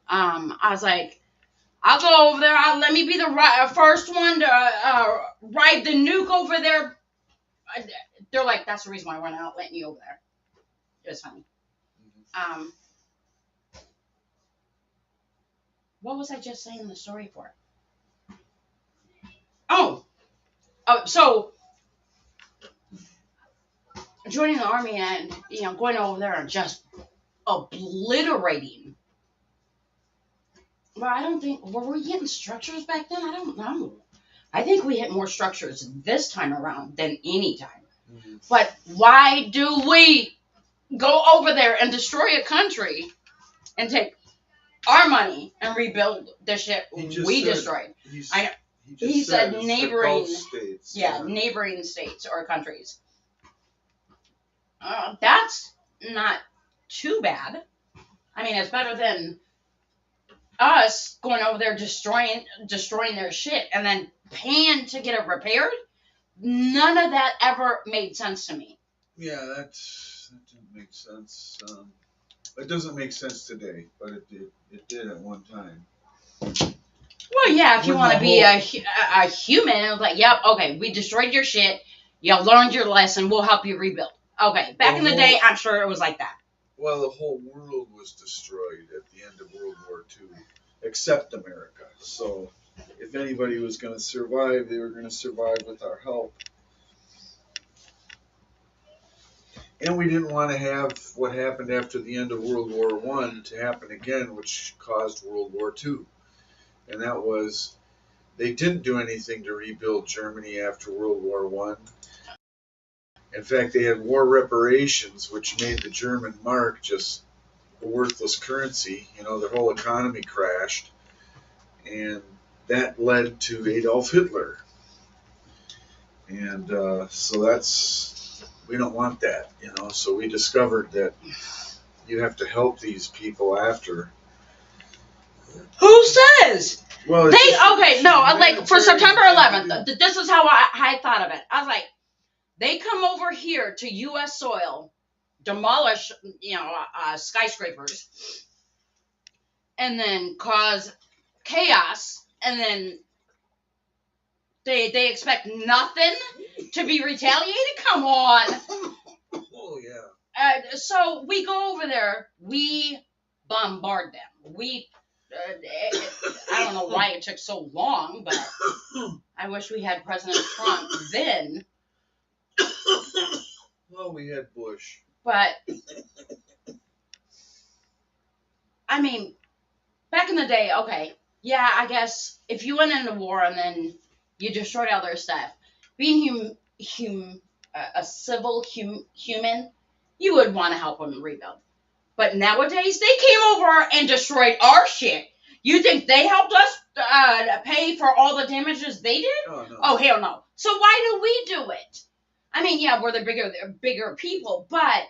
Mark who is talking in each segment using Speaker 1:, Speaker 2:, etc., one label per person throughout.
Speaker 1: I was like, I'll go over there. Let me be the first one to ride the nuke over there. They're like, that's the reason why we're not letting you over there. It was funny. What was I just saying the story for? Oh, so joining the army and going over there and just obliterating. Well, I don't think were we hitting structures back then. I don't know. I think we hit more structures this time around than any time. Mm-hmm. But why do we go over there and destroy a country and take our money and rebuild the shit we destroyed? He said neighboring states. Yeah, neighboring states or countries. That's not too bad. I mean, it's better than us going over there destroying their shit and then paying to get it repaired. None of that ever made sense to me.
Speaker 2: Yeah, that didn't make sense. It doesn't make sense today, but it did at one time.
Speaker 1: Well, yeah, if you want to be a human, it was like, yep, okay, we destroyed your shit. You learned your lesson. We'll help you rebuild. Okay, back in the day, I'm sure it was like that.
Speaker 2: Well, the whole world was destroyed at the end of World War II, except America. So if anybody was going to survive, they were going to survive with our help. And we didn't want to have what happened after the end of World War I to happen again, which caused World War II. And that was, they didn't do anything to rebuild Germany after World War I. In fact, they had war reparations, which made the German mark just a worthless currency. You know, their whole economy crashed. And that led to Adolf Hitler. And so we don't want that, you know. So we discovered that you have to help these people after.
Speaker 1: Who says?
Speaker 2: Well,
Speaker 1: like for September 11th, this is how I thought of it. I was like, they come over here to U.S. soil, demolish, skyscrapers, and then cause chaos, and then they expect nothing to be retaliated? Come on.
Speaker 2: Oh, yeah.
Speaker 1: So we go over there. We bombard them. I don't know why it took so long, but I wish we had President Trump then.
Speaker 2: Well, we had Bush.
Speaker 1: But, I mean, back in the day, okay, yeah, I guess if you went into war and then you destroyed all their stuff, being a civil human, you would want to help them rebuild. But nowadays, they came over and destroyed our shit. You think they helped us pay for all the damages they did?
Speaker 2: Oh, no.
Speaker 1: Oh, hell no. So why do we do it? I mean, yeah, we're the bigger people, but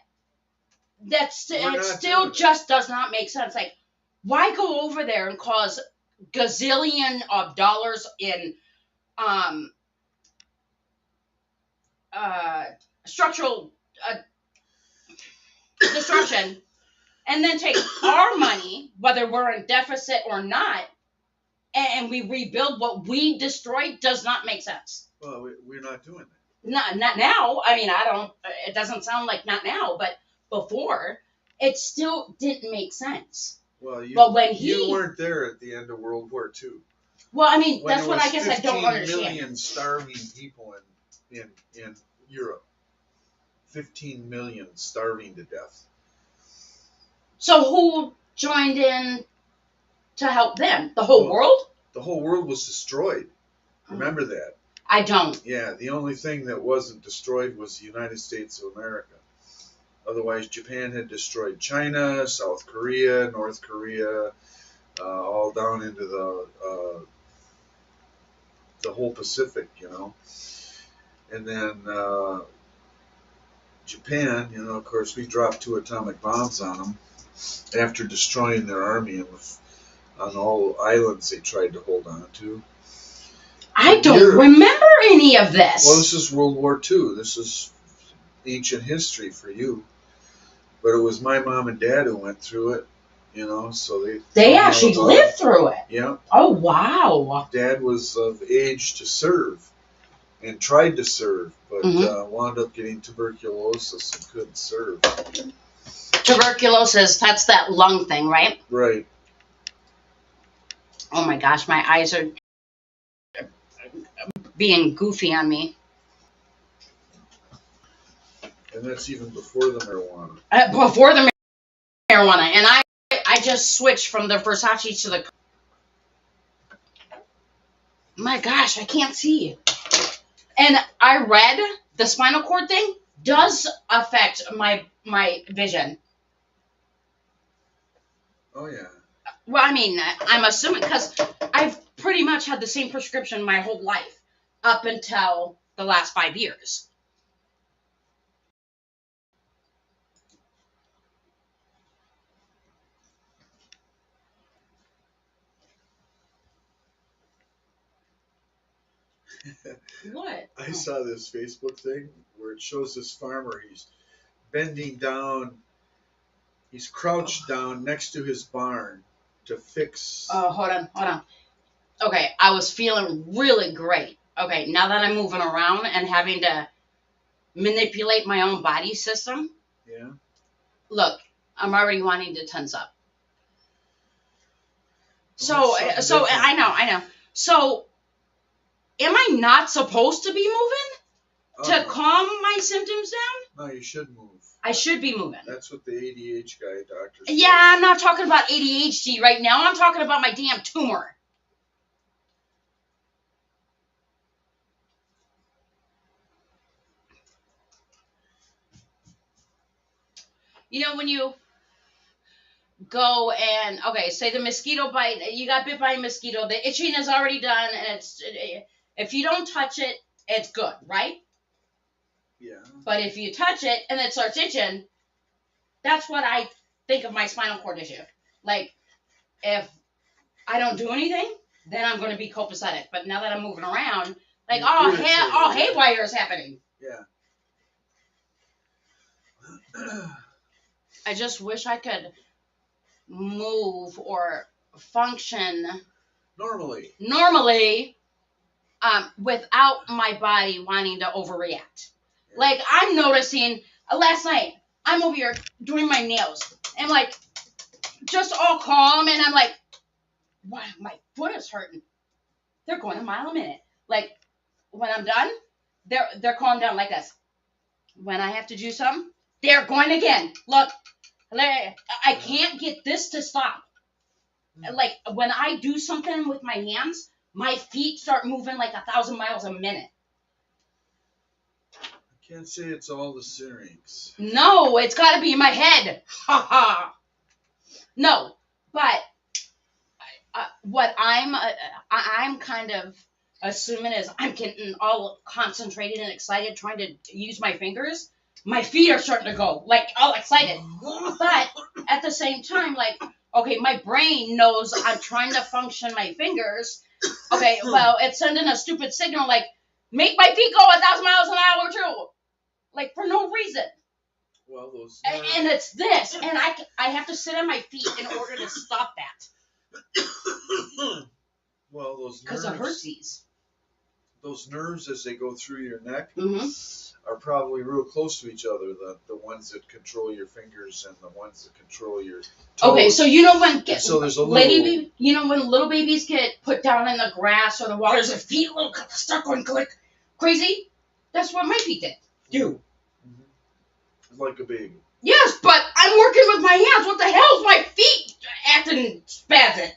Speaker 1: it still just does not make sense. Like, why go over there and cause gazillion of dollars in structural destruction, and then take our money, whether we're in deficit or not, and we rebuild what we destroyed? Does not make sense.
Speaker 2: Well, we're not doing that.
Speaker 1: Not now. I mean, it doesn't sound like not now, but before, it still didn't make sense.
Speaker 2: Well,
Speaker 1: when
Speaker 2: you weren't there at the end of World War II.
Speaker 1: Well, I mean, that's what I guess I don't understand.
Speaker 2: 15 million starving people in Europe. 15 million starving to death.
Speaker 1: So who joined in to help them? The whole world?
Speaker 2: The whole world was destroyed. Remember that.
Speaker 1: I don't.
Speaker 2: Yeah, the only thing that wasn't destroyed was the United States of America. Otherwise, Japan had destroyed China, South Korea, North Korea, all down into the whole Pacific, you know. And then Japan, you know, of course, we dropped 2 atomic bombs on them after destroying their army on all islands they tried to hold on to.
Speaker 1: I don't remember any of this.
Speaker 2: Well, this is World War II. This is ancient history for you. But it was my mom and dad who went through it. you know, so
Speaker 1: they actually lived through it.
Speaker 2: Yeah.
Speaker 1: Oh, wow.
Speaker 2: Dad was of age to serve and tried to serve, but wound up getting tuberculosis and couldn't serve.
Speaker 1: Tuberculosis, that's that lung thing, right?
Speaker 2: Right.
Speaker 1: Oh my gosh, my eyes are being goofy on me.
Speaker 2: And that's even before the marijuana.
Speaker 1: Before the marijuana. And I just switched from the Versace to the... My gosh, I can't see. And I read the spinal cord thing does affect my vision.
Speaker 2: Oh, yeah.
Speaker 1: Well, I mean, I'm assuming because I've pretty much had the same prescription my whole life up until the last 5 years. What?
Speaker 2: I saw this Facebook thing where it shows this farmer. He's bending down. He's crouched down next to his barn to fix.
Speaker 1: Oh, hold on. Okay, I was feeling really great. Okay, now that I'm moving around and having to manipulate my own body system.
Speaker 2: Yeah.
Speaker 1: Look, I'm already wanting to tense up. So I know. So, am I not supposed to be moving to calm my symptoms down?
Speaker 2: No, you should move.
Speaker 1: I should be moving.
Speaker 2: That's what the ADHD guy doctor said.
Speaker 1: Yeah, I'm not talking about ADHD right now. I'm talking about my damn tumor. You know, when you go and, okay, say the mosquito bite, you got bit by a mosquito, the itching is already done, and if you don't touch it, it's good, right?
Speaker 2: Yeah.
Speaker 1: But if you touch it and it starts itching, that's what I think of my spinal cord issue. Like, if I don't do anything, then I'm going to be copacetic. But now that I'm moving around, like, haywire is happening.
Speaker 2: Yeah.
Speaker 1: I just wish I could move or function normally without my body wanting to overreact. Yeah. Like, I'm noticing last night, I'm over here doing my nails and like just all calm, and I'm like, wow, my foot is hurting. They're going a mile a minute. Like, when I'm done, they're calm down like this. When I have to do something, they're going again. Look, I can't get this to stop. Like, when I do something with my hands, my feet start moving like 1,000 miles a minute.
Speaker 2: I can't say it's all the syrinx.
Speaker 1: No, it's got to be in my head. Ha ha. No, but what I'm kind of assuming is I'm getting all concentrated and excited trying to use my fingers. My feet are starting to go, like, all excited. But at the same time, like, okay, my brain knows I'm trying to function my fingers. Okay, well, it's sending a stupid signal, like, make my feet go 1,000 miles an hour too. Like, for no reason.
Speaker 2: Well, those
Speaker 1: and it's this, and I have to sit on my feet in order to stop that.
Speaker 2: Well, those nerves.
Speaker 1: Because it hurts these.
Speaker 2: Those nerves, as they go through your neck,
Speaker 1: mm-hmm.
Speaker 2: are probably real close to each other. The ones that control your fingers and the ones that control your toes.
Speaker 1: Okay, so you know when
Speaker 2: there's a little,
Speaker 1: when little babies get put down in the grass or the water, their feet a little stuck going click crazy. That's what my feet did.
Speaker 2: You. Mm-hmm. Like a baby.
Speaker 1: Yes, but I'm working with my hands. What the hell is my feet acting spastic?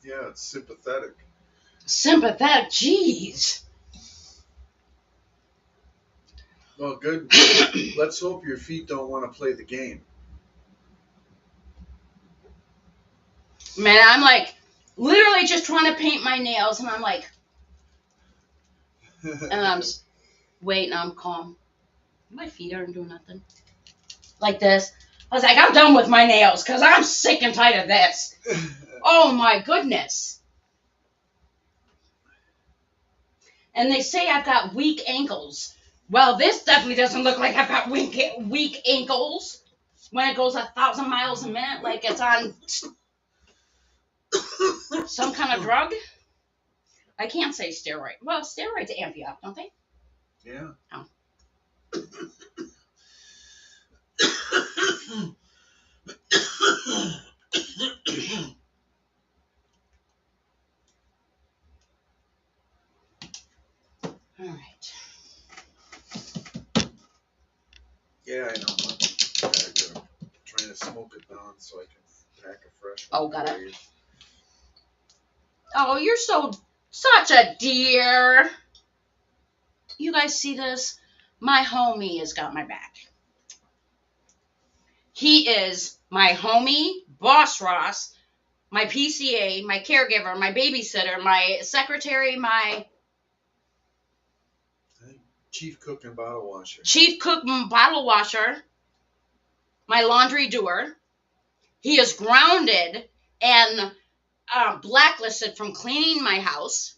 Speaker 2: Yeah, it's sympathetic.
Speaker 1: Sympathetic, jeez.
Speaker 2: Well, good. Let's hope your feet don't want to play the game.
Speaker 1: Man, I'm like literally just trying to paint my nails, and I'm like, and I'm just waiting. I'm calm. My feet aren't doing nothing. Like this. I was like, I'm done with my nails because I'm sick and tired of this. Oh my goodness. And they say I've got weak ankles. Well, this definitely doesn't look like I've got weak ankles. when it goes 1,000 miles a minute, like it's on some kind of drug. I can't say steroid. Well, steroids amp you up, don't they?
Speaker 2: Yeah.
Speaker 1: Oh. All right.
Speaker 2: Yeah, I know. I'm trying to smoke it down so I can pack a fresh one.
Speaker 1: Oh, got it. Oh, you're such a dear. You guys see this? My homie has got my back. He is my homie, Boss Ross, my PCA, my caregiver, my babysitter, my secretary, my
Speaker 2: chief cook and bottle washer.
Speaker 1: Chief cook and bottle washer, my laundry doer. He is grounded and blacklisted from cleaning my house.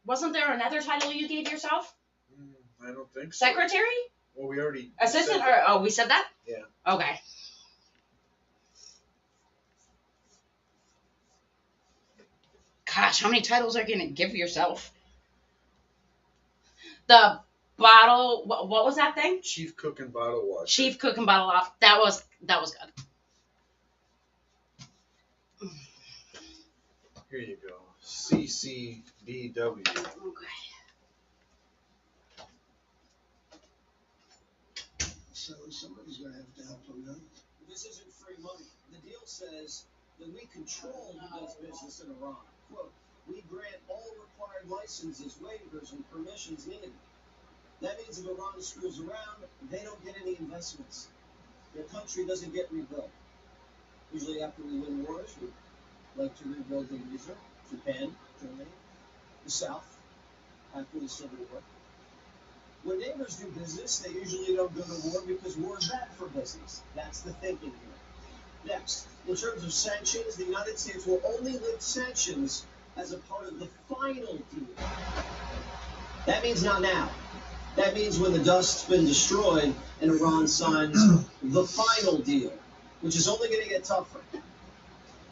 Speaker 1: Wasn't there another title you gave yourself?
Speaker 2: I don't think so.
Speaker 1: Secretary?
Speaker 2: Well, we already
Speaker 1: assistant. We said that?
Speaker 2: Yeah.
Speaker 1: Okay. Gosh, how many titles are you gonna give yourself? The bottle. What was that thing?
Speaker 2: Chief cook and bottle washer.
Speaker 1: Chief cook and bottle off. That was good.
Speaker 2: Here you go. CCBW.
Speaker 1: Okay.
Speaker 3: So somebody's going to have to help them now.
Speaker 4: This isn't free money. The deal says that we control who does business in Iran. Quote, we grant all required licenses, waivers, and permissions needed. That means if Iran screws around, they don't get any investments. Their country doesn't get rebuilt. Usually after we win wars, we like to rebuild Indonesia, Japan, Germany, the South, after the Civil War. When neighbors do business, they usually don't go to war because war is bad for business. That's the thinking here. Next, in terms of sanctions, the United States will only lift sanctions as a part of the final deal. That means not now. That means when the dust's been destroyed and Iran signs the final deal, which is only going to get tougher.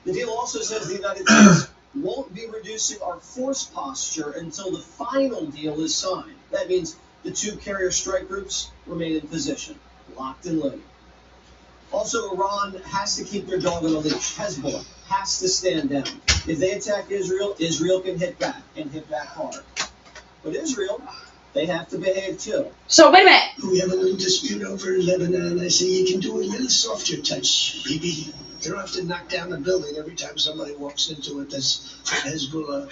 Speaker 4: The deal also says the United States won't be reducing our force posture until the final deal is signed. That means the two carrier strike groups remain in position, locked and loaded. Also, Iran has to keep their dog on a leash. Hezbollah has to stand down. If they attack Israel, Israel can hit back, and hit back hard. But Israel, they have to behave too.
Speaker 1: So, wait a minute.
Speaker 3: We have a little dispute over Lebanon. I say you can do a little softer touch, baby. You don't have to knock down the building every time somebody walks into it. That's Hezbollah.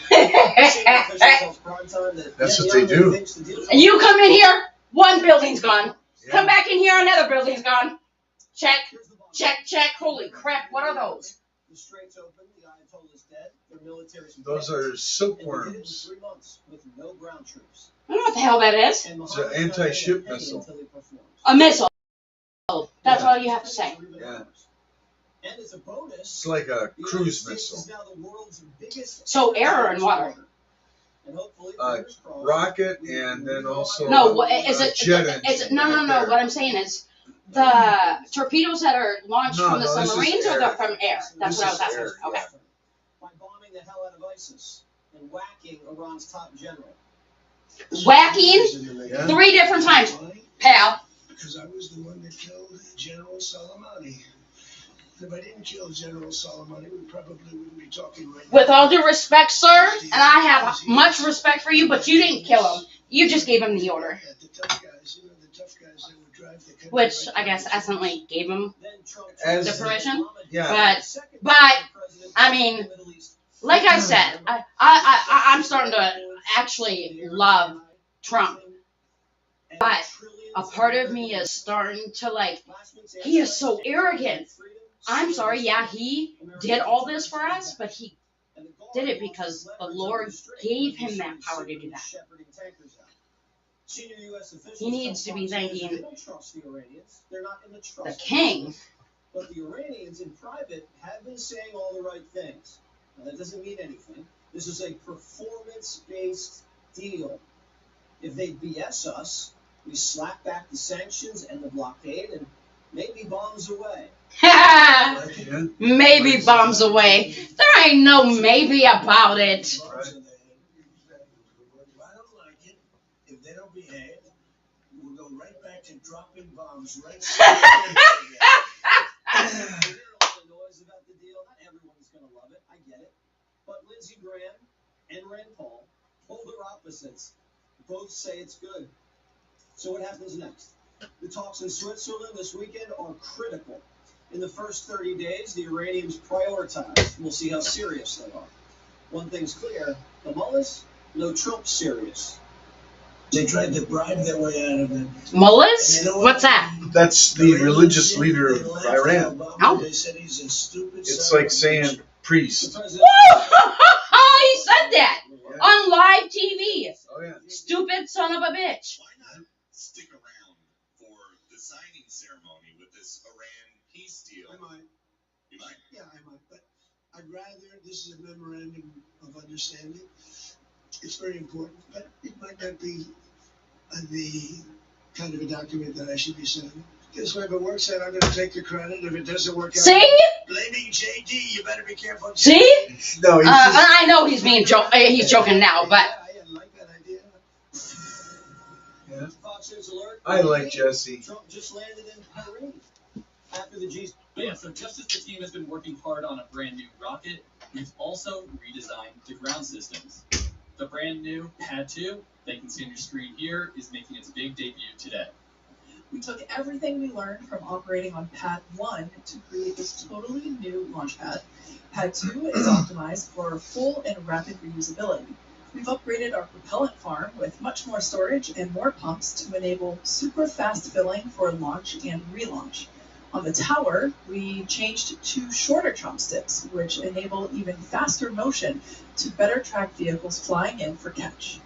Speaker 2: That's what they do.
Speaker 1: You come in here, one building's gone.
Speaker 2: Yeah.
Speaker 1: Come back in here, another building's gone. Check, check, check. Holy crap, what are those?
Speaker 4: The straits open, the Ayatollah's dead, their military's
Speaker 2: Those are silkworms.
Speaker 4: 3 months with no ground troops.
Speaker 1: I don't know what the hell that is.
Speaker 2: It's an anti-ship missile.
Speaker 1: A missile. That's all you have to say.
Speaker 2: Yeah.
Speaker 4: And as a bonus,
Speaker 2: It's like a cruise missile.
Speaker 4: is now the world's biggest
Speaker 1: So air and water.
Speaker 4: And hopefully,
Speaker 2: Rocket and then also
Speaker 1: No, is it?
Speaker 2: jet
Speaker 1: Is
Speaker 2: engine
Speaker 1: it? No.
Speaker 2: right there.
Speaker 1: What I'm saying is, the torpedoes that are launched from the
Speaker 2: this is
Speaker 1: submarines or
Speaker 2: air.
Speaker 1: they're from air. That's
Speaker 2: This
Speaker 1: what I was
Speaker 2: is
Speaker 1: asking.
Speaker 2: air,
Speaker 1: Okay.
Speaker 2: yeah.
Speaker 4: by bombing the hell out of ISIS and whacking Iran's top general.
Speaker 1: Whacking
Speaker 2: Yeah.
Speaker 1: 3 different times, pal.
Speaker 3: Because I was the one that killed General Soleimani. If I didn't kill General Soleimani, we probably wouldn't be talking right now.
Speaker 1: With all due respect, sir, and I have much respect for you, but you didn't kill him. You just gave him the order.
Speaker 3: Yeah, the tough guys, the tough guys that would drive the country.
Speaker 1: Which
Speaker 3: right
Speaker 1: I guess
Speaker 3: now.
Speaker 1: accidentally gave him
Speaker 2: As-
Speaker 1: the permission.
Speaker 2: Yeah.
Speaker 1: But I mean, like I said, I'm starting to actually love Trump. But a part of me is starting to like, he is so arrogant. I'm sorry, yeah, he did all this for us, but he did it because the Lord gave him that power to do that. He needs to be thanking the king.
Speaker 4: But the Iranians in private have been saying all the right things. Now, that doesn't mean anything. This is a performance-based deal. If they BS us, we slap back the sanctions and the blockade, and maybe bombs away.
Speaker 1: Ha!
Speaker 2: Yeah.
Speaker 1: Maybe bombs away. There ain't no maybe about it.
Speaker 3: Bombs in the head. If I don't like it, if they don't behave, we'll go right back to dropping bombs right
Speaker 4: You're hearing all the noise about the deal. Not everyone's going to love it. I get it. But Lindsey Graham and Rand Paul, polar opposites, both say it's good. So what happens next? The talks in Switzerland this weekend are critical. In the first 30 days, the Iranians prioritized. We'll see how serious they are. One thing's clear, the mullahs, no Trump serious.
Speaker 3: They tried to bribe their way out of it.
Speaker 1: Mullahs?
Speaker 3: You know what?
Speaker 1: What's that?
Speaker 2: That's the religious leader of Iran.
Speaker 1: Oh.
Speaker 3: They said he's a stupid
Speaker 2: It's
Speaker 3: son of
Speaker 2: like
Speaker 3: a
Speaker 2: saying
Speaker 3: bitch.
Speaker 4: The
Speaker 2: priest.
Speaker 4: president.
Speaker 1: He said that on live TV.
Speaker 2: Oh yeah.
Speaker 1: Stupid son of a bitch.
Speaker 5: Why not stick around for the signing ceremony with this Iran peace deal?
Speaker 3: I might.
Speaker 5: You might.
Speaker 3: Yeah, I might. But I'd rather, this is a memorandum of understanding. It's very important, but it might not be the kind of a document that I should be signing. Guess what? If it works out, I'm going to take the credit. If it doesn't work out,
Speaker 1: See?
Speaker 3: blaming JD. You better be careful.
Speaker 1: See?
Speaker 2: No, he's just,
Speaker 1: I know he's being he's joking now, but
Speaker 3: Yeah, I like that idea.
Speaker 2: yeah.
Speaker 4: Fox News alert.
Speaker 2: I like Jesse.
Speaker 4: Trump just landed in Paris after the G.
Speaker 6: But yeah, so just as the team has been working hard on a brand new rocket, we've also redesigned the ground systems. The brand new Pad 2, that you can see on your screen here, is making its big debut today.
Speaker 7: We took everything we learned from operating on Pad 1 to create this totally new launch pad. Pad 2 is optimized for full and rapid reusability. We've upgraded our propellant farm with much more storage and more pumps to enable super fast filling for launch and relaunch. On the tower, we changed 2 shorter chopsticks, which enable even faster motion to better track vehicles flying in for catch.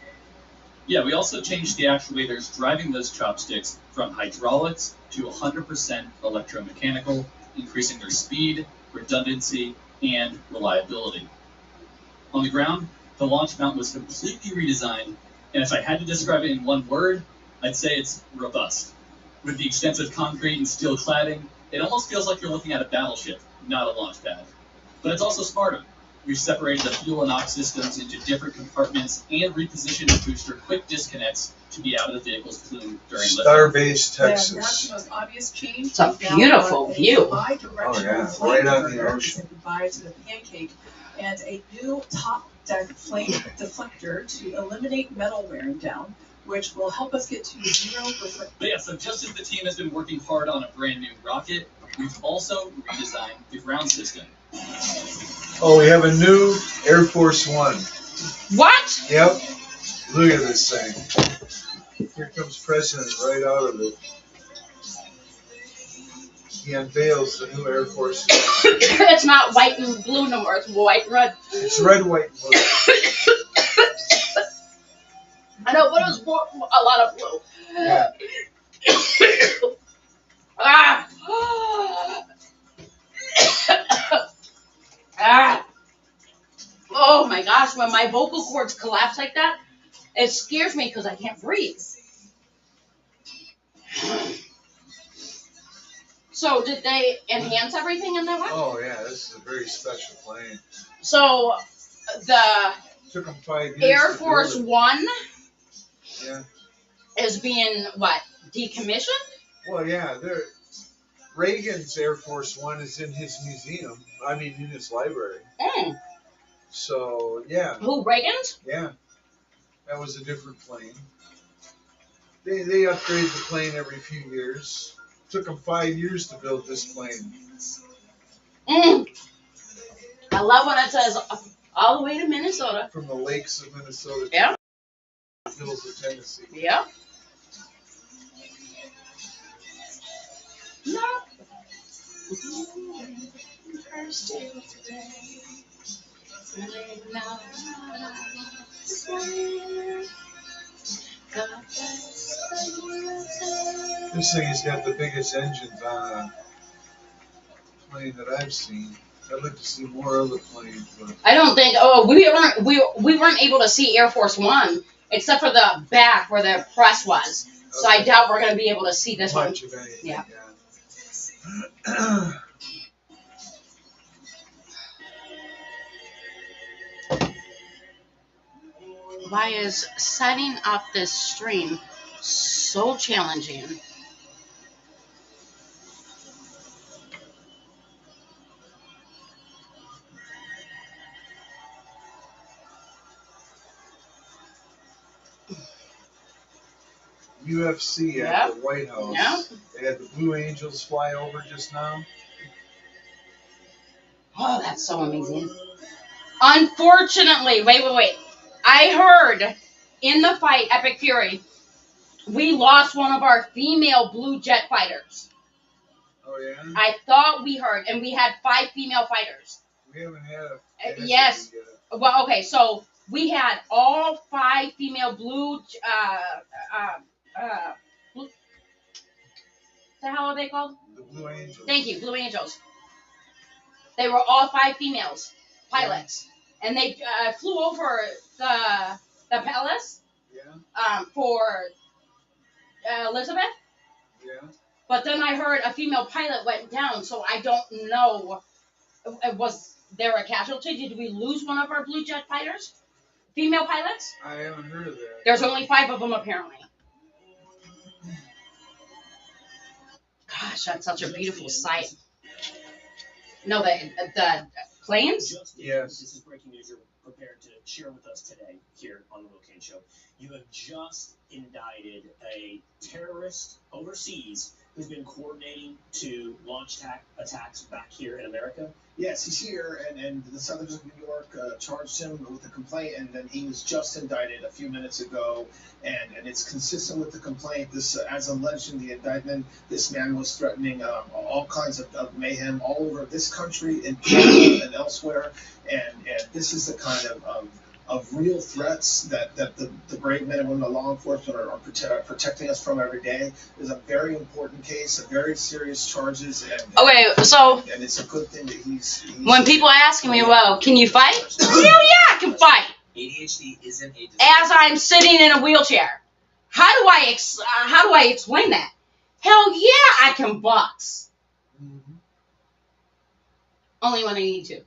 Speaker 6: Yeah, we also changed the actuators driving those chopsticks from hydraulics to 100% electromechanical, increasing their speed, redundancy, and reliability. On the ground, the launch mount was completely redesigned, and if I had to describe it in one word, I'd say it's robust. With the extensive concrete and steel cladding, it almost feels like you're looking at a battleship, not a launch pad. But it's also smarter. We've separated the fuel and ox systems into different compartments and repositioned the booster quick disconnects to be out of the vehicle's plume during liftoff.
Speaker 2: Starbase,
Speaker 7: Perhaps the
Speaker 2: Texas.
Speaker 7: most obvious change
Speaker 1: It's a
Speaker 7: is now
Speaker 1: beautiful
Speaker 7: a
Speaker 1: view.
Speaker 7: bi-directional
Speaker 2: Oh, yeah,
Speaker 7: flame
Speaker 2: right on the
Speaker 7: diverter
Speaker 2: ocean.
Speaker 7: to goodbye to the pancake, and a new top deck flame deflector to eliminate metal wearing down, which will help us get to 0%.
Speaker 6: But yeah, so just as the team has been working hard on a brand new rocket, we've also redesigned the ground system.
Speaker 2: Oh, we have a new Air Force One.
Speaker 1: what?
Speaker 2: Yep. Look at this thing. Here comes President right out of it. He unveils the new Air Force One.
Speaker 1: It's not white and blue no more. It's white and red.
Speaker 2: It's red, white, and blue.
Speaker 1: I know, but it was more, a lot of blue.
Speaker 2: Yeah.
Speaker 1: Ah. Ah. Oh my gosh, when my vocal cords collapse like that, it scares me because I can't breathe. So did they enhance everything in that one?
Speaker 2: Oh, yeah, this is a very special plane.
Speaker 1: So the
Speaker 2: Took them 5 years.
Speaker 1: Air
Speaker 2: to
Speaker 1: Force
Speaker 2: build it.
Speaker 1: One
Speaker 2: Yeah.
Speaker 1: is being, what, decommissioned?
Speaker 2: Well, yeah, Reagan's Air Force One is in his museum. I mean, in his library.
Speaker 1: Mm.
Speaker 2: So, yeah,
Speaker 1: Who, Reagan's?
Speaker 2: yeah. That was a different plane. They upgrade the plane every few years. Took them 5 years to build this plane.
Speaker 1: Mm. I love when it says all the way to Minnesota.
Speaker 2: From the lakes of Minnesota
Speaker 1: Yeah.
Speaker 2: to the hills of Tennessee.
Speaker 1: Yeah. No.
Speaker 2: This thing has got the biggest engines on a plane that I've seen. I'd like to see more other planes, but
Speaker 1: I don't think. Oh, we weren't able to see Air Force One except for the back where the press was. So I doubt we're gonna be able to see this one.
Speaker 2: much of anything.
Speaker 1: Yeah. Why is setting up this stream so challenging?
Speaker 2: UFC
Speaker 1: Yep.
Speaker 2: at the White House.
Speaker 1: Yep.
Speaker 2: They had the Blue Angels fly over just now.
Speaker 1: Oh, that's so amazing. Unfortunately, wait. I heard in the fight, Epic Fury, we lost one of our female blue jet fighters.
Speaker 2: Oh, yeah?
Speaker 1: I thought we heard, and we had 5 female fighters.
Speaker 2: We haven't had a
Speaker 1: yes.
Speaker 2: yet.
Speaker 1: Well, okay, so we had all 5 female blue, blue, the hell are they called?
Speaker 2: The Blue Angels.
Speaker 1: Thank you, Blue Angels. They were all 5 females, pilots, and they flew over the palace.
Speaker 2: Yeah.
Speaker 1: For Elizabeth.
Speaker 2: Yeah.
Speaker 1: But then I heard a female pilot went down, so I don't know. Was there a casualty? Did we lose one of our blue jet fighters? Female pilots?
Speaker 2: I haven't heard of that.
Speaker 1: There's only 5 of them apparently. Gosh, that's such a beautiful sight. No, the planes?
Speaker 2: Yes.
Speaker 4: This is breaking news you're prepared to share with us today here on the Will Kane Show. You have just indicted a terrorist overseas who's been coordinating to launch attacks back here in America. Yes, he's here, and the Southern District of New York charged him with a complaint, and then he was just indicted a few minutes ago, and it's consistent with the complaint. This, as alleged in the indictment, this man was threatening all kinds of mayhem all over this country, in China and elsewhere, and this is the kind of real threats that the brave men and women of law enforcement are protecting us from every day. It's a very important case, a very serious charges, and it's a good thing that he's
Speaker 1: when people ask me, well, can you fight? Hell yeah, I can fight.
Speaker 5: ADHD isn't a disease.
Speaker 1: As I'm sitting in a wheelchair. How do I explain that? Hell yeah, I can box.
Speaker 2: Mm-hmm.
Speaker 1: Only when I need to.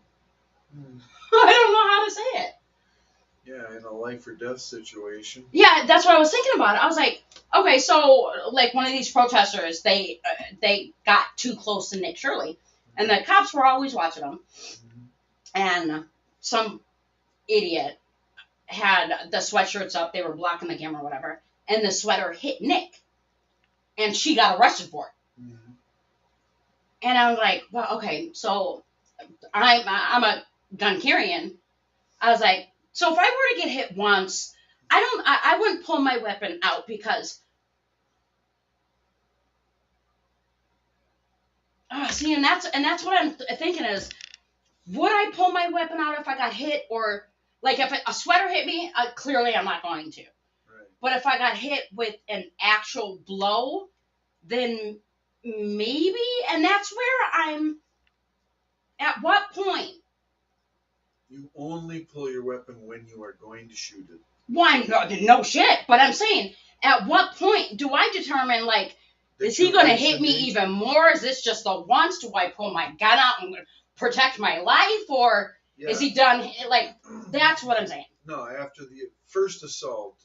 Speaker 1: I don't know how to say it.
Speaker 2: Yeah, in a life or death situation.
Speaker 1: Yeah, that's what I was thinking about. I was like, okay, so like one of these protesters, they got too close to Nick Shirley, and the cops were always watching them, and some idiot had the sweatshirts up. They were blocking the camera or whatever, and the sweater hit Nick, and she got arrested for it.
Speaker 2: Mm-hmm.
Speaker 1: And I was like, well, okay, so I'm a gun carrying. I was like, so if I were to get hit once, I wouldn't pull my weapon out because, see, and that's what I'm thinking is, would I pull my weapon out if I got hit, or like if a sweater hit me? Clearly, I'm not going to.
Speaker 2: Right.
Speaker 1: But if I got hit with an actual blow, then maybe, and that's where I'm. At what point?
Speaker 2: You only pull your weapon when you are going to shoot it.
Speaker 1: Why? No shit. But I'm saying, at what point do I determine, like, is he going to hit me even more? Is this just the once? Do I pull my gun out and protect my life? Or is he done? Like, that's what I'm saying.
Speaker 2: No, after the first assault,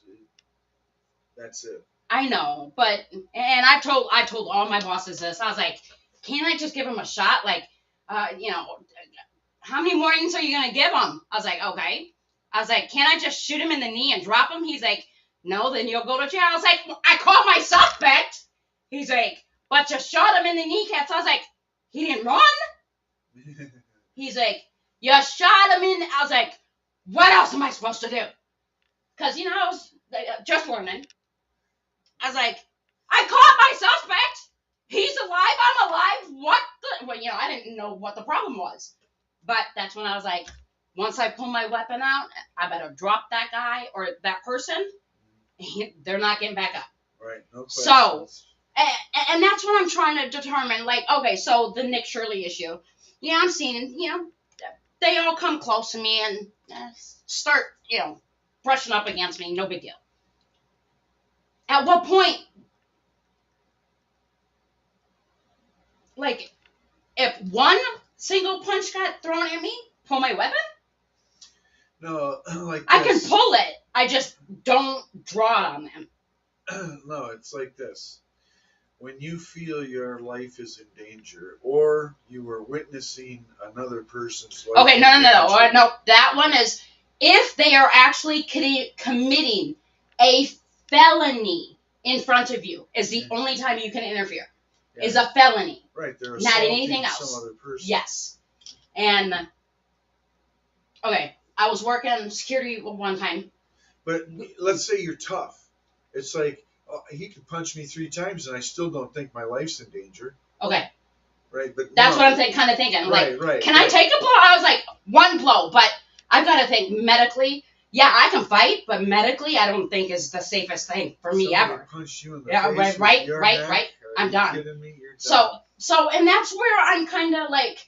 Speaker 2: that's it.
Speaker 1: I know, but, and I told all my bosses this. I was like, can't I just give him a shot? Like, how many warnings are you going to give him? I was like, okay. I was like, can't I just shoot him in the knee and drop him? He's like, no, then you'll go to jail. I was like, I caught my suspect. He's like, but you shot him in the kneecaps. I was like, he didn't run? He's like, you shot him in. I was like, what else am I supposed to do? Because, I was just learning. I was like, I caught my suspect. He's alive. I'm alive. What the? Well, I didn't know what the problem was. But that's when I was like, once I pull my weapon out, I better drop that guy or that person. They're not getting back up.
Speaker 2: Right. No questions.
Speaker 1: So, and that's what I'm trying to determine. Like, okay, so the Nick Shirley issue. Yeah, I'm seeing, they all come close to me and start, brushing up against me. No big deal. At what point like, if one single punch got thrown at me, pull my weapon?
Speaker 2: No, like
Speaker 1: I can
Speaker 2: this.
Speaker 1: pull it. I just don't draw it on them.
Speaker 2: No, it's like this. When you feel your life is in danger, or you are witnessing another person's life.
Speaker 1: Okay, no. That one is if they are actually committing a felony in front of you is the only time you can interfere.
Speaker 2: Yeah.
Speaker 1: Is a felony.
Speaker 2: Right, they're
Speaker 1: not
Speaker 2: assaulting
Speaker 1: anything else.
Speaker 2: some other person.
Speaker 1: Yes. And okay, I was working security one time.
Speaker 2: But let's say you're tough. It's like he could punch me 3 times and I still don't think my life's in danger.
Speaker 1: Okay.
Speaker 2: Right, but
Speaker 1: that's what I'm kind of thinking.
Speaker 2: Right,
Speaker 1: like, can I take a blow? I was like, one blow, but I've got to think medically. Yeah, I can fight, but medically, I don't think is the safest thing for me ever.
Speaker 2: Punch you in the
Speaker 1: face right. I'm done.
Speaker 2: Kidding me? You're done.
Speaker 1: So, and that's where I'm kind of like,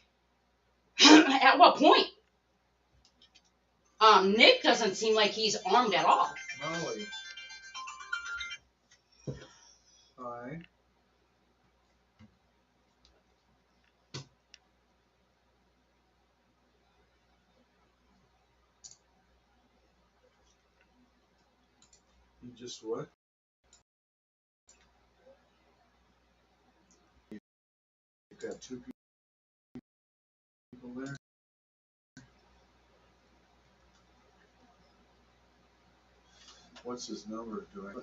Speaker 1: at what point? Nick doesn't seem like he's armed at all.
Speaker 2: Molly. Hi. You just what? You got 2 people there? What's his number? Do I?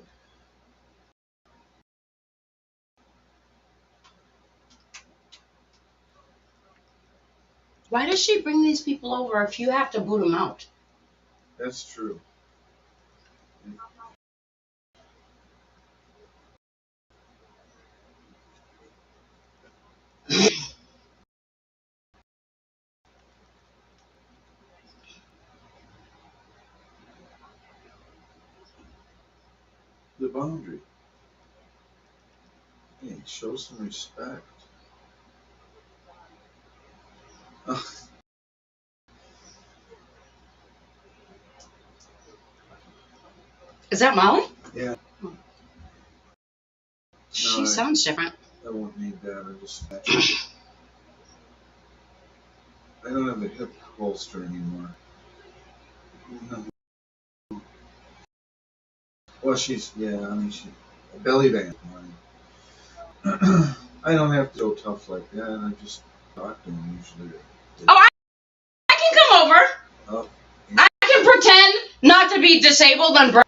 Speaker 1: Why does she bring these people over if you have to boot them out?
Speaker 2: That's true. The boundary. Hey, show some respect.
Speaker 1: Is that Molly?
Speaker 2: Yeah.
Speaker 1: She sounds different.
Speaker 2: I won't need that. I just I don't have the hip holster anymore. No. Well, she's a belly band. I don't have to go tough like that. I just talk to them usually.
Speaker 1: Oh, I can come over.
Speaker 2: Oh.
Speaker 1: I can pretend not to be disabled and.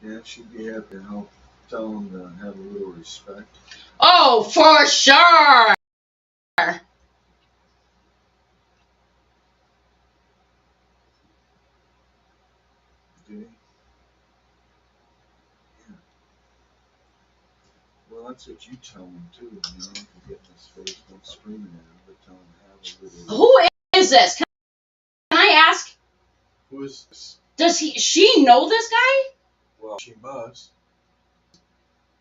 Speaker 2: Yeah, she'd be happy to help. Tell them to have a little respect.
Speaker 1: Oh, for sure.
Speaker 2: Did he? Yeah. Well, that's what you tell him too. You know, if you get in his face, don't scream at him, but tell him to have a little.
Speaker 1: Who is this? Can I ask?
Speaker 2: Who is this?
Speaker 1: Does she know this guy?
Speaker 2: Well, she must.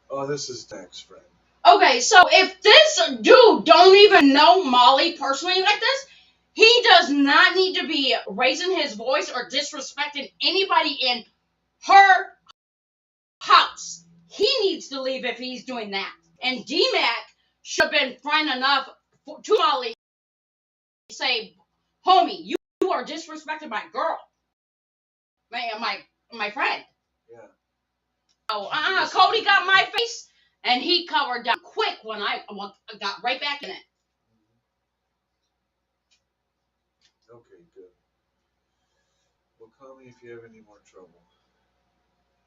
Speaker 2: Oh, this is Dak's friend.
Speaker 1: Okay, so if this dude don't even know Molly personally like this, he does not need to be raising his voice or disrespecting anybody in her house. He needs to leave if he's doing that. And D-Mac should have been friend enough to Molly to say, homie, you are disrespecting my girl. My friend.
Speaker 2: Yeah.
Speaker 1: Oh, Cody got my face, and he covered down quick when I got right back in it.
Speaker 2: Okay, good. Well, call me if you have any more trouble.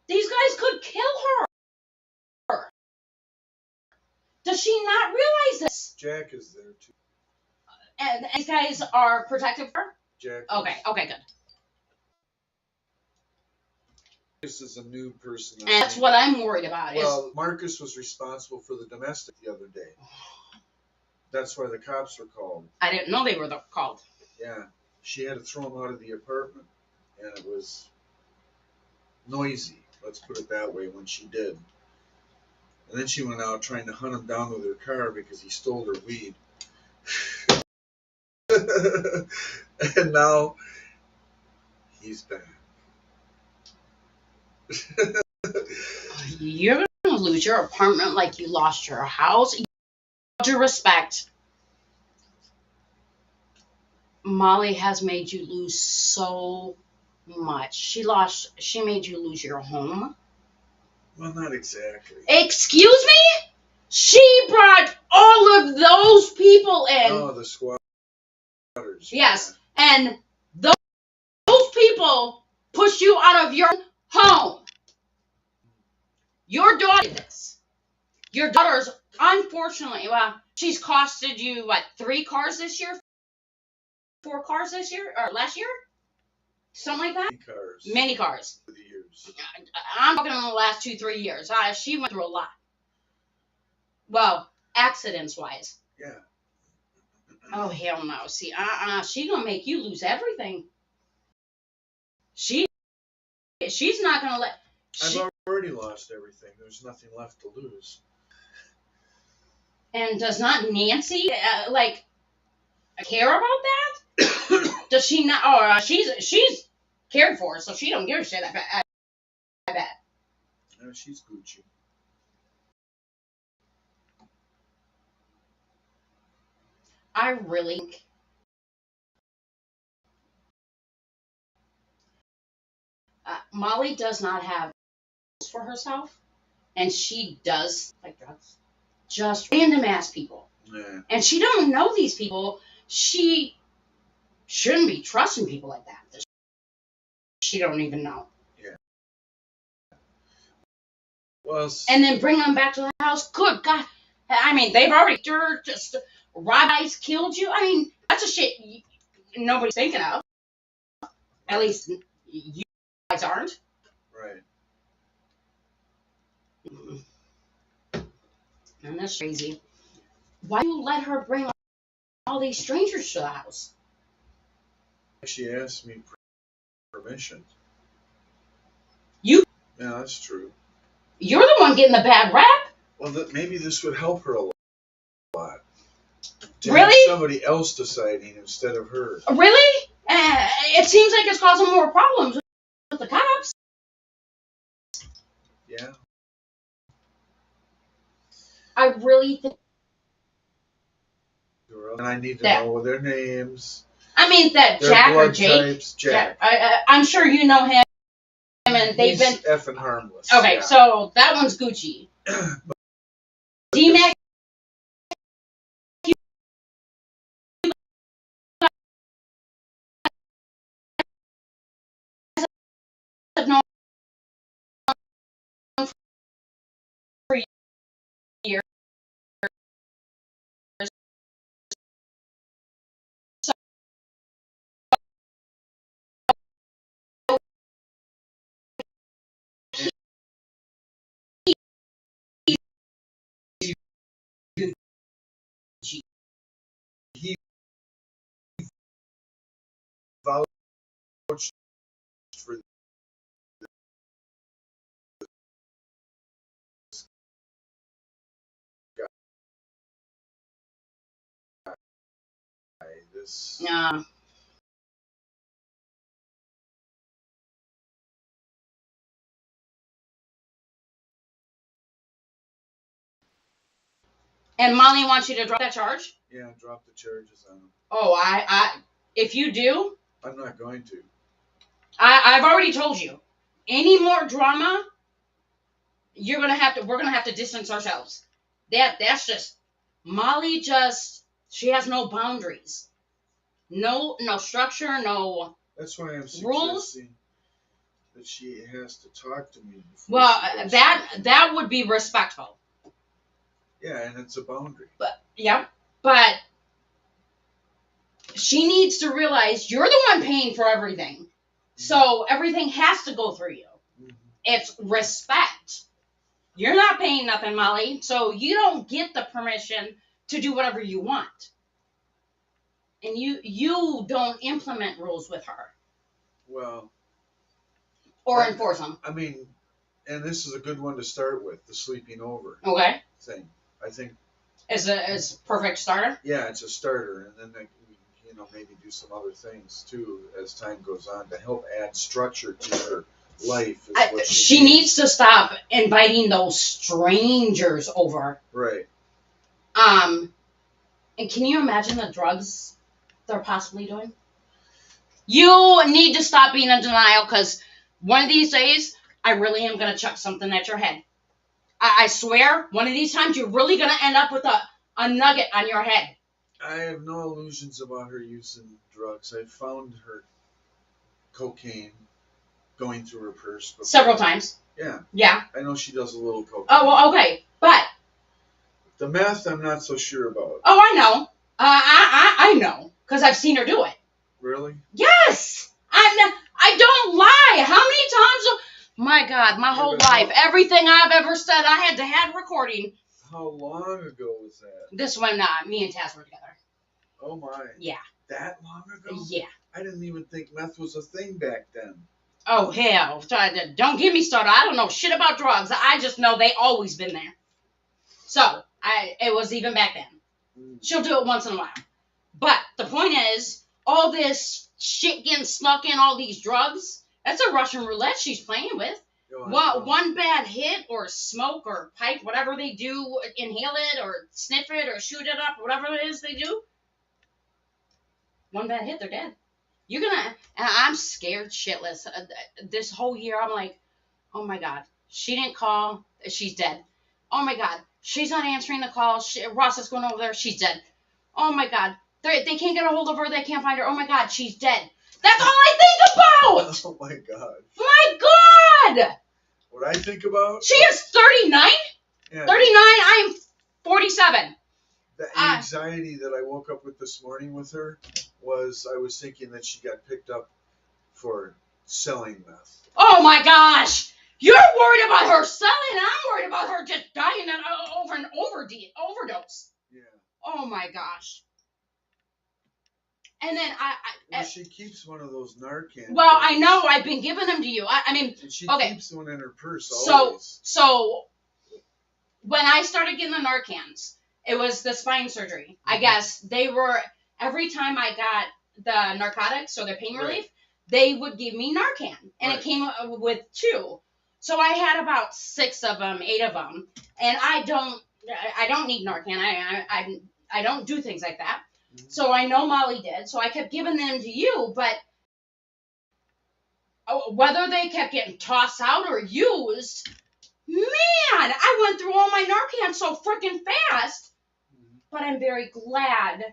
Speaker 1: These guys could kill her. Does she not realize this?
Speaker 2: Jack is there too.
Speaker 1: And these guys are protective of her?
Speaker 2: Jack.
Speaker 1: Okay, good.
Speaker 2: This is a new person.
Speaker 1: And that's what I'm worried about.
Speaker 2: Well, Marcus was responsible for the domestic the other day. That's why the cops were called.
Speaker 1: I didn't know they were called.
Speaker 2: Yeah. She had to throw him out of the apartment. And it was noisy, let's put it that way, when she did. And then she went out trying to hunt him down with her car because he stole her weed. And now he's back.
Speaker 1: You're going to lose your apartment like you lost your house. due respect, Molly has made you lose so much. She made you lose your home.
Speaker 2: Well, not exactly.
Speaker 1: Excuse me? She brought all of those people in.
Speaker 2: Oh, the squatters.
Speaker 1: Yes, and those people pushed you out of your home. Your daughter did this. Your daughter's, unfortunately, well, she's costed you, what, 3 cars this year? 4 cars this year? Or last year? Something like that? Many cars.
Speaker 2: For the years.
Speaker 1: I'm talking in the last 2-3 years. She went through a lot. Well, accidents-wise.
Speaker 2: Yeah.
Speaker 1: Oh, hell no. See, she gonna make you lose everything. She's not gonna let...
Speaker 2: I've already lost everything. There's nothing left to lose.
Speaker 1: And does not Nancy, care about that? Does she not? Oh, she's cared for, so she don't give a shit. I bet.
Speaker 2: No, she's Gucci.
Speaker 1: I really think Molly does not have for herself, and she does like drugs, just random ass people.
Speaker 2: Yeah.
Speaker 1: And she don't know these people. She shouldn't be trusting people like that. She don't even know.
Speaker 2: Yeah. Well.
Speaker 1: And then bring them back to the house. Good God. I mean, they've already just robbed, killed you. I mean, that's a shit nobody's thinking of. At least you guys aren't.
Speaker 2: Right.
Speaker 1: And that's crazy. Why do you let her bring all these strangers to the house?
Speaker 2: She asked me permission.
Speaker 1: You?
Speaker 2: Yeah, that's true.
Speaker 1: You're the one getting the bad rap.
Speaker 2: Well, maybe this would help her a lot. To
Speaker 1: really?
Speaker 2: Have somebody else deciding instead of her.
Speaker 1: Really? It seems like it's causing more problems with the cops.
Speaker 2: Yeah.
Speaker 1: I really think.
Speaker 2: And I need to know their names.
Speaker 1: I mean, that
Speaker 2: their
Speaker 1: Jack
Speaker 2: blood
Speaker 1: or Jake.
Speaker 2: Types, Jack.
Speaker 1: I'm sure you know him. And they've been
Speaker 2: effing harmless.
Speaker 1: Okay,
Speaker 2: yeah.
Speaker 1: So that one's Gucci. D-Mac.
Speaker 2: He vouched for this guy. This.
Speaker 1: And Molly wants you to drop that charge?
Speaker 2: Yeah, drop the charges on him.
Speaker 1: Oh, if you do...
Speaker 2: I'm not going to.
Speaker 1: I've already told you. Any more drama, we're gonna have to distance ourselves. That's just... Molly she has no boundaries. No structure, no...
Speaker 2: That's why I'm
Speaker 1: rules.
Speaker 2: Suggesting that she has to talk to me.
Speaker 1: Well, that would be respectful.
Speaker 2: Yeah, and it's a boundary.
Speaker 1: But she needs to realize you're the one paying for everything. Mm-hmm. So everything has to go through you. Mm-hmm. It's respect. You're not paying nothing, Molly, so you don't get the permission to do whatever you want. And you don't implement rules with her.
Speaker 2: Well.
Speaker 1: Or enforce them.
Speaker 2: I mean, and this is a good one to start with, the sleeping over thing. I think
Speaker 1: is a perfect starter.
Speaker 2: Yeah, it's a starter, and then maybe do some other things too as time goes on to help add structure to her life.
Speaker 1: She needs to stop inviting those strangers over.
Speaker 2: Right.
Speaker 1: And can you imagine the drugs they're possibly doing? You need to stop being in denial, because one of these days, I really am going to chuck something at your head. I swear, one of these times, you're really going to end up with a nugget on your head.
Speaker 2: I have no illusions about her using drugs. I found her cocaine going through her purse before.
Speaker 1: Several times.
Speaker 2: Yeah.
Speaker 1: Yeah.
Speaker 2: I know she does a little cocaine.
Speaker 1: Oh, well, okay. But
Speaker 2: the meth, I'm not so sure about.
Speaker 1: Oh, I know. I know, because I've seen her do it.
Speaker 2: Really?
Speaker 1: Yes. I don't lie. How many times? My God, my whole life, everything I've ever said, I had to have recording.
Speaker 2: How long ago was that?
Speaker 1: This one, me and Taz were together.
Speaker 2: Oh my.
Speaker 1: Yeah.
Speaker 2: That long ago?
Speaker 1: Yeah.
Speaker 2: I didn't even think meth was a thing back then.
Speaker 1: Oh, hell. Don't get me started. I don't know shit about drugs. I just know they always been there. So, it was even back then. She'll do it once in a while. But the point is, all this shit getting snuck in, all these drugs, that's a Russian roulette she's playing with. One bad hit or smoke or pipe, whatever they do, inhale it or sniff it or shoot it up, whatever it is they do. One bad hit, they're dead. And I'm scared shitless. This whole year, I'm like, oh my God, she didn't call, she's dead. Oh my God, she's not answering the call. Ross is going over there, she's dead. Oh my God, they can't get a hold of her, they can't find her. Oh my God, she's dead. That's all I think about!
Speaker 2: Oh my God.
Speaker 1: My God!
Speaker 2: What I think about?
Speaker 1: She is 39?
Speaker 2: Yeah.
Speaker 1: 39, I am 47.
Speaker 2: The anxiety that I woke up with this morning with her was I was thinking that she got picked up for selling meth.
Speaker 1: Oh my gosh! You're worried about her selling, and I'm worried about her just dying over an overdose.
Speaker 2: Yeah.
Speaker 1: Oh my gosh. And then
Speaker 2: well, she keeps one of those Narcan.
Speaker 1: Well, pills. I know. I've been giving them to you. I mean,
Speaker 2: and she
Speaker 1: okay.
Speaker 2: keeps one in her purse always.
Speaker 1: So when I started getting the Narcans, it was the spine surgery. I guess they were, every time I got the narcotics or the pain relief, they would give me Narcan. And it came with 2. So I had about 6 of them, 8 of them. And I don't need Narcan. I don't do things like that. So I know Molly did. So I kept giving them to you. But whether they kept getting tossed out or used, man, I went through all my Narcan so freaking fast. But I'm very glad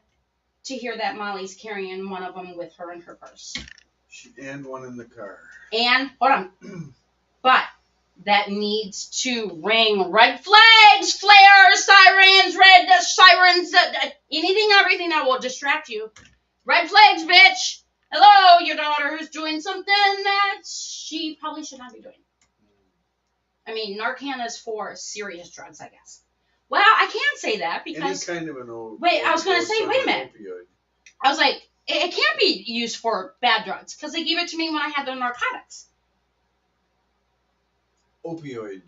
Speaker 1: to hear that Molly's carrying one of them with her in her purse.
Speaker 2: And one in the car.
Speaker 1: And, hold on. But that needs to ring red flags, flares, sirens, red sirens, anything, everything that will distract you. Red flags, bitch. Hello, your daughter who's doing something that she probably should not be doing. I mean, Narcan is for serious drugs, I guess. Well, I can't say that because...
Speaker 2: Any kind of an
Speaker 1: wait, I was going to say, wait a minute.
Speaker 2: Opioid.
Speaker 1: I was like, it can't be used for bad drugs because they gave it to me when I had the narcotics.
Speaker 2: Opioid.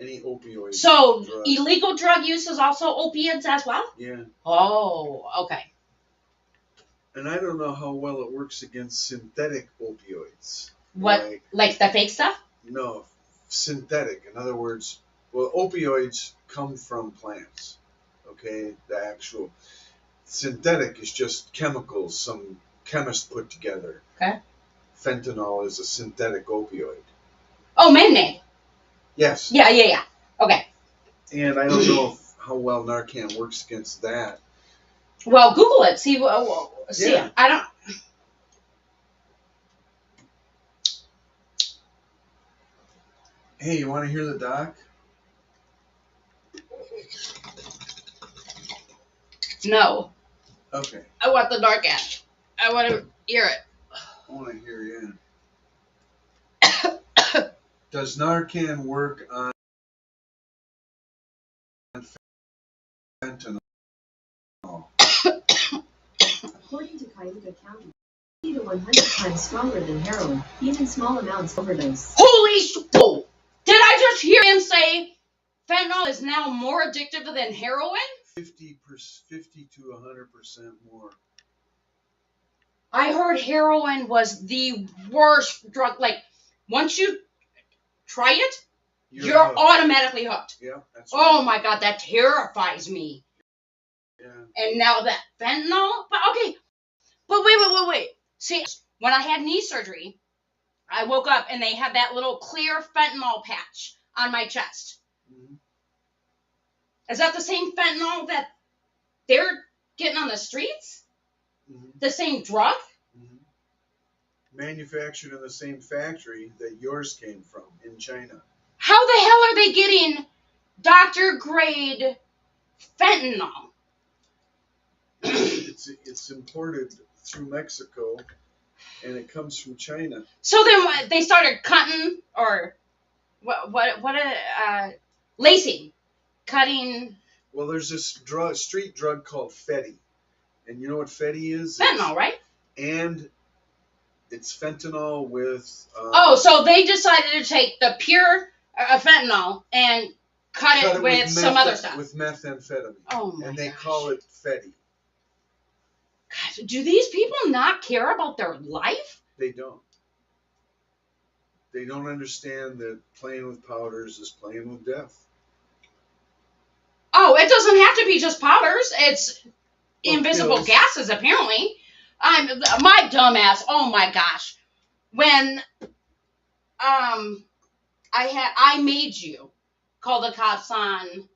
Speaker 2: Any opioid.
Speaker 1: So,
Speaker 2: drug.
Speaker 1: Illegal drug use is also opiates as well?
Speaker 2: Yeah.
Speaker 1: Oh, okay.
Speaker 2: And I don't know how well it works against synthetic opioids.
Speaker 1: What, like the fake stuff?
Speaker 2: No, synthetic. In other words, well, opioids come from plants. Okay? The actual synthetic is just chemicals some chemist put together.
Speaker 1: Okay.
Speaker 2: Fentanyl is a synthetic opioid.
Speaker 1: Oh, man-made.
Speaker 2: Yes.
Speaker 1: Yeah. Okay.
Speaker 2: And I don't know how well Narcan works against that.
Speaker 1: Well, Google it. See,
Speaker 2: yeah.
Speaker 1: I don't...
Speaker 2: Hey, you want to hear the doc?
Speaker 1: No.
Speaker 2: Okay.
Speaker 1: I want the Narcan. I want to hear it.
Speaker 2: I want to hear you. Does Narcan work on fentanyl?
Speaker 8: According to Cayuga County, 50 to 100 times stronger than heroin, even small amounts overdose.
Speaker 1: Holy whoa! Did I just hear him say fentanyl is now more addictive than heroin?
Speaker 2: 50 to 100% more.
Speaker 1: I heard heroin was the worst drug. Like, once you try it, you're automatically hooked.
Speaker 2: Yeah, that's
Speaker 1: Oh
Speaker 2: right.
Speaker 1: my God, that terrifies me.
Speaker 2: Yeah.
Speaker 1: And now that fentanyl, but okay, but wait. See, when I had knee surgery, I woke up and they had that little clear fentanyl patch on my chest.
Speaker 2: Mm-hmm.
Speaker 1: Is that the same fentanyl that they're getting on the streets?
Speaker 2: Mm-hmm.
Speaker 1: The same drug?
Speaker 2: Mm-hmm. Manufactured in the same factory that yours came from in China.
Speaker 1: How the hell are they getting doctor grade fentanyl?
Speaker 2: It's imported through Mexico, and it comes from China.
Speaker 1: So then what, they started cutting or lacing, cutting.
Speaker 2: Well, there's this street drug called Fetty, and you know what Fetty is?
Speaker 1: Fentanyl, right?
Speaker 2: And it's fentanyl with.
Speaker 1: So they decided to take the pure fentanyl and cut it with some other stuff.
Speaker 2: With methamphetamine.
Speaker 1: Oh my
Speaker 2: And they
Speaker 1: gosh.
Speaker 2: call it Fetty.
Speaker 1: God, do these people not care about their life?
Speaker 2: They don't. They don't understand that playing with powders is playing with death.
Speaker 1: Oh, it doesn't have to be just powders. It's invisible
Speaker 2: pills.
Speaker 1: gases, apparently. My dumbass. Oh my gosh. When I made you call the cops on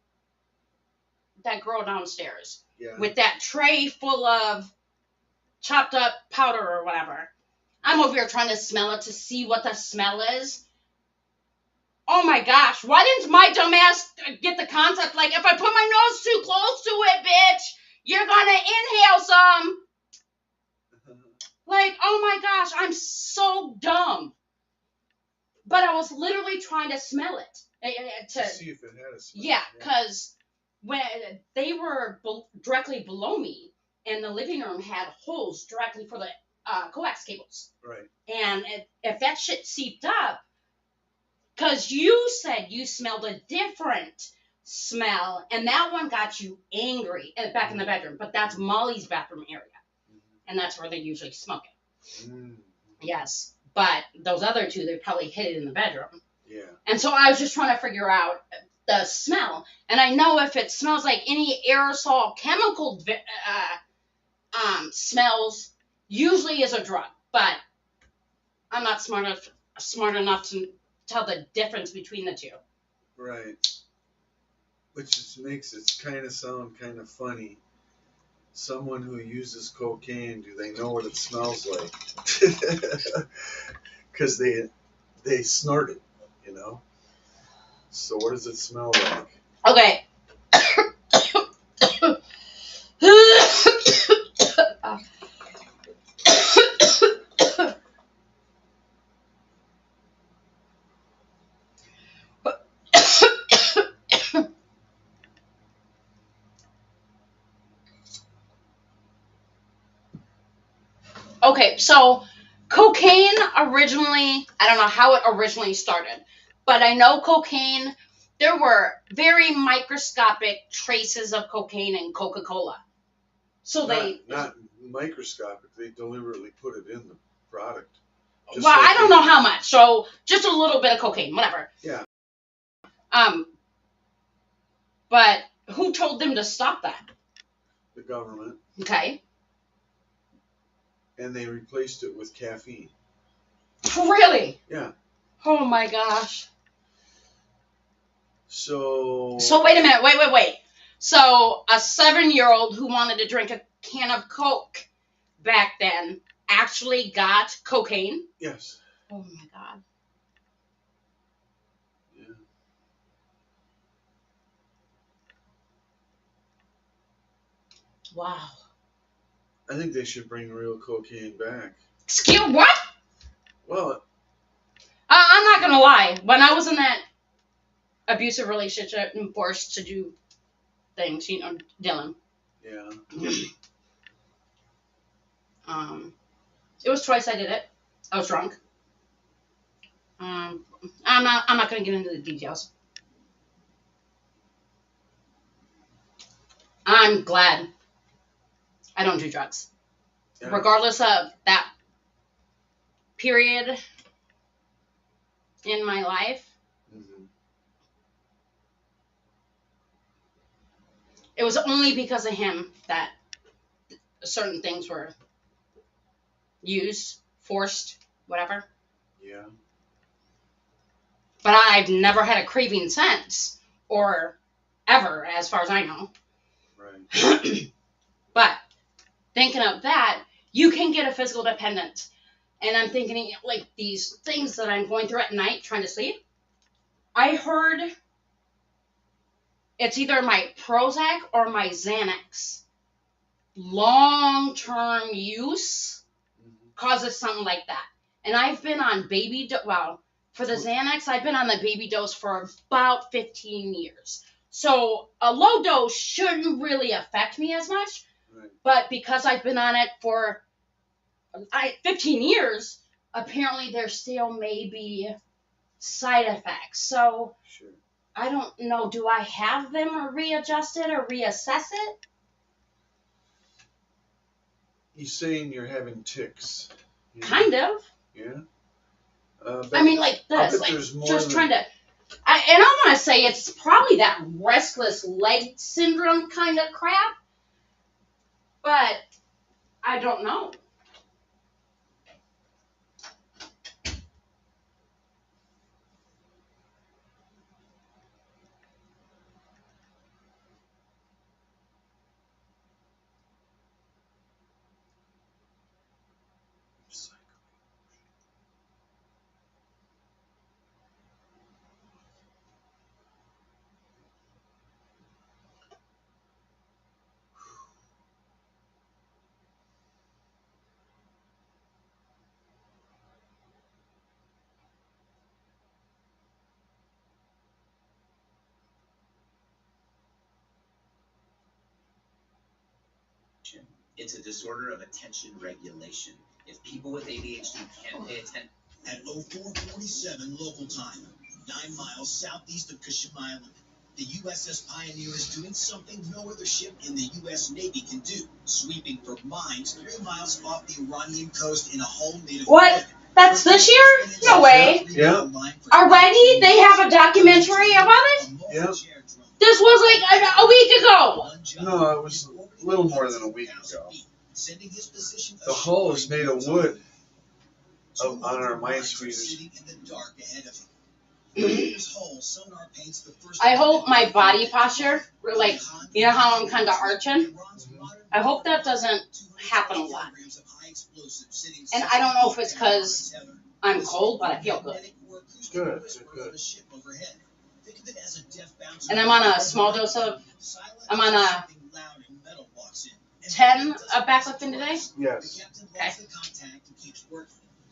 Speaker 1: that girl downstairs with that tray full of chopped up powder or whatever. I'm over here trying to smell it to see what the smell is. Oh my gosh, why didn't my dumbass get the concept, like, if I put my nose too close to it, bitch, you're gonna inhale some. Like, oh my gosh, I'm so dumb. But I was literally trying to smell it.
Speaker 2: To see if it had a smell.
Speaker 1: Yeah, because when they were directly below me, and the living room had holes directly for the coax cables.
Speaker 2: Right.
Speaker 1: And if that shit seeped up, because you said you smelled a different smell, and that one got you angry back in the bedroom. But that's Molly's bathroom area, and that's where they usually smoke it.
Speaker 2: Mm.
Speaker 1: Yes, but those other two, they probably hid it in the bedroom.
Speaker 2: Yeah. And
Speaker 1: so I was just trying to figure out the smell, and I know if it smells like any aerosol chemical smells, usually is a drug. But I'm not smart enough to tell the difference between the two.
Speaker 2: Right. Which just makes it kind of sound kind of funny. Someone who uses cocaine, do they know what it smells like? Because they snort it, you know? So what does it smell like?
Speaker 1: Okay. Okay, so cocaine originally, I don't know how it originally started, but I know cocaine, there were very microscopic traces of cocaine in Coca-Cola. So
Speaker 2: not microscopic, they deliberately put it in the product.
Speaker 1: Well, like I don't know how much, so just a little bit of cocaine, whatever.
Speaker 2: Yeah.
Speaker 1: But who told them to stop that?
Speaker 2: The government.
Speaker 1: Okay.
Speaker 2: And they replaced it with caffeine.
Speaker 1: Really?
Speaker 2: Yeah.
Speaker 1: Oh my gosh.
Speaker 2: So
Speaker 1: wait a minute, wait. So a 7-year-old who wanted to drink a can of Coke back then actually got cocaine?
Speaker 2: Yes.
Speaker 1: Oh my God.
Speaker 2: Yeah.
Speaker 1: Wow.
Speaker 2: I think they should bring real cocaine back.
Speaker 1: Excuse what?
Speaker 2: Well,
Speaker 1: I'm not gonna lie. When I was in that abusive relationship and forced to do things, you know, Dylan.
Speaker 2: Yeah.
Speaker 1: It was twice I did it. I was drunk. I'm not gonna get into the details. I'm glad I don't do drugs. Yeah. Regardless of that period in my life.
Speaker 2: Mm-hmm.
Speaker 1: it was only because of him that certain things were used, forced, whatever.
Speaker 2: Yeah.
Speaker 1: But I've never had a craving since, or ever, as far as I know.
Speaker 2: Right.
Speaker 1: But thinking of that, you can get a physical dependence. And I'm thinking, like, these things that I'm going through at night trying to sleep. I heard it's either my Prozac or my Xanax. Long-term use causes something like that. And I've been on for the Xanax, I've been on the baby dose for about 15 years. So a low dose shouldn't really affect me as much.
Speaker 2: Right.
Speaker 1: But because I've been on it for 15 years, apparently there still may be side effects. So
Speaker 2: Sure.
Speaker 1: I don't know. Do I have them readjusted or reassess it?
Speaker 2: He's saying you're having tics.
Speaker 1: Kind of.
Speaker 2: Yeah.
Speaker 1: I mean, like this, like just trying to. And I want to say it's probably that restless leg syndrome kind of crap, but I don't know.
Speaker 9: It's a disorder of attention regulation. If people with ADHD can't pay attention.
Speaker 4: At 0447 local time, 9 miles southeast of Kashima Island, the USS Pioneer is doing something no other ship in the U.S. Navy can do, sweeping for mines 3 miles off the Iranian coast in a hull made of
Speaker 1: What?
Speaker 4: wood.
Speaker 1: That's this year? No way.
Speaker 2: Yeah.
Speaker 1: Already? They have a documentary about it?
Speaker 2: Yeah.
Speaker 1: This was like a week ago.
Speaker 2: No, it was a little more than a week ago. The hull is made of wood on our mine sweepers.
Speaker 1: I hope my body posture, like, you know how I'm kind of arching? I hope that doesn't happen a lot. And I don't know if it's because I'm cold, but I feel good.
Speaker 2: Good, good.
Speaker 1: And I'm on a small dose of, I'm on a 10 of backlifting today?
Speaker 2: Yes.
Speaker 1: Okay.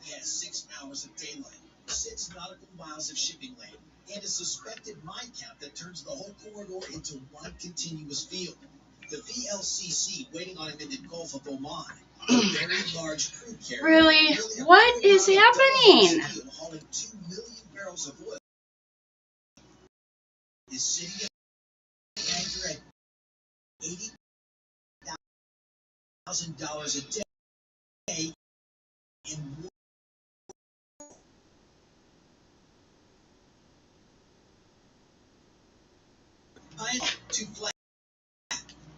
Speaker 4: He has 6 hours of daylight, 6 nautical miles of shipping lane, and a suspected mine camp that turns the whole corridor into one continuous field. The VLCC waiting on him in the Gulf of Oman. A very large crude carrier.
Speaker 1: Really? What is happening?
Speaker 4: Hauling 2 million barrels of oil. Is sitting at anchor at $80,000 a day in too flat.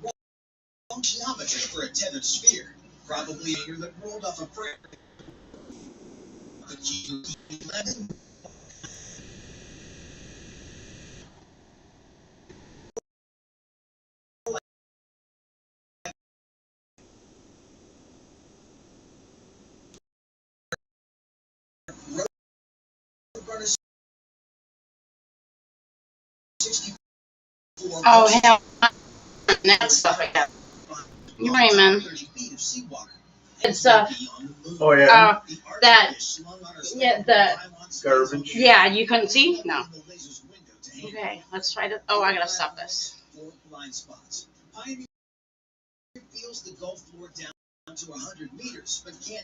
Speaker 4: Wrong geometry for a tethered sphere. Probably a year that rolled off a frame. The Q11.
Speaker 1: Oh, hell. That stuff like that. You're right, man. It's,
Speaker 2: Oh, yeah.
Speaker 1: that, yeah, the,
Speaker 2: Garbage.
Speaker 1: yeah, you couldn't see? No. Okay, let's try to, oh, I gotta stop this.
Speaker 4: Pioneer feels the Gulf floor down to 100 meters, but can't